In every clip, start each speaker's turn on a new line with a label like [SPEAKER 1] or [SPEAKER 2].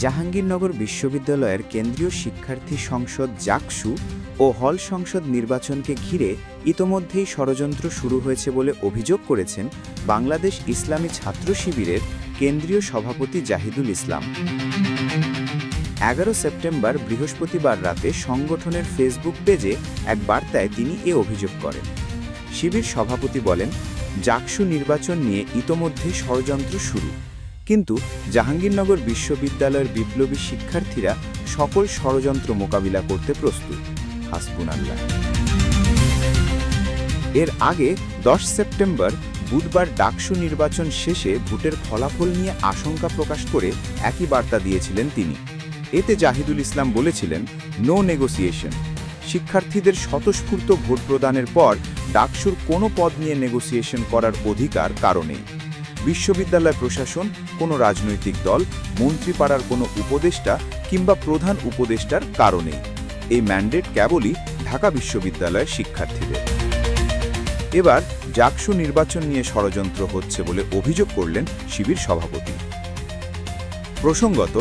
[SPEAKER 1] জাহাঙ্গীরনগর বিশ্ববিদ্যালয়ের কেন্দ্রীয় শিক্ষার্থী সংসদ জাকসু ও হল সংসদ নির্বাচনকে ঘিরে ইতোমধ্যেই ষড়যন্ত্র শুরু হয়েছে বলে অভিযোগ করেছেন বাংলাদেশ ইসলামী ছাত্র শিবিরের কেন্দ্রীয় সভাপতি জাহিদুল ইসলাম। 11 সেপ্টেম্বর বৃহস্পতিবার রাতে সংগঠনের ফেসবুক পেজে এক বার্তায় তিনি এ অভিযোগ করেন। শিবির সভাপতি বলেন, জাকসু নির্বাচন নিয়ে ইতোমধ্যে ষড়যন্ত্র শুরু, কিন্তু জাহাঙ্গীরনগর বিশ্ববিদ্যালয়ের বিপ্লবী শিক্ষার্থীরা সকল ষড়যন্ত্র মোকাবিলা করতে প্রস্তুত। হাসবুনাল্লাহ। এর আগে 10 সেপ্টেম্বর বুধবার ডাকসু নির্বাচন শেষে ভোটের ফলাফল নিয়ে আশঙ্কা প্রকাশ করে একই বার্তা দিয়েছিলেন তিনি। এতে জাহিদুল ইসলাম বলেছিলেন, নো নেগোসিয়েশন। শিক্ষার্থীদের স্বতঃস্ফূর্ত ভোট প্রদানের পর ডাকসুর কোনো পদ নিয়ে নেগোসিয়েশন করার অধিকার কারো নেই। বিশ্ববিদ্যালয় প্রশাসন, কোনো রাজনৈতিক দল, মন্ত্রীপাড়ার কোনো উপদেষ্টা কিংবা প্রধান উপদেষ্টার কারণে এই ম্যান্ডেট কেবলই ঢাকা বিশ্ববিদ্যালয়ের শিক্ষার্থীদের। এবার জাকসু নির্বাচন নিয়ে ষড়যন্ত্র হচ্ছে বলে অভিযোগ করলেন শিবির সভাপতি। প্রসঙ্গত,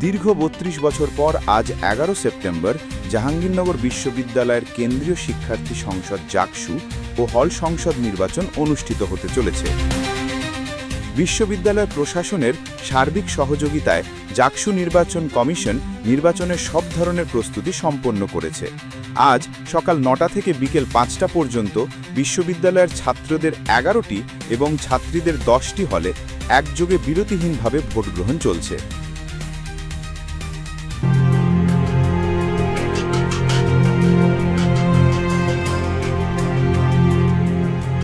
[SPEAKER 1] দীর্ঘ 32 বছর পর আজ 11 সেপ্টেম্বর জাহাঙ্গীরনগর বিশ্ববিদ্যালয়ের কেন্দ্রীয় শিক্ষার্থী সংসদ জাকসু ও হল সংসদ নির্বাচন অনুষ্ঠিত হতে চলেছে। বিশ্ববিদ্যালয় প্রশাসনের সার্বিক সহযোগিতায় জাকসু নির্বাচন কমিশন নির্বাচনের সব ধরনের প্রস্তুতি সম্পন্ন করেছে। আজ সকাল 9টা থেকে বিকেল 5টা পর্যন্ত বিশ্ববিদ্যালয়ের ছাত্রদের 11টি এবং ছাত্রীদের 10টি হলে একযোগে বিরতিহীনভাবে ভোট গ্রহণ চলছে।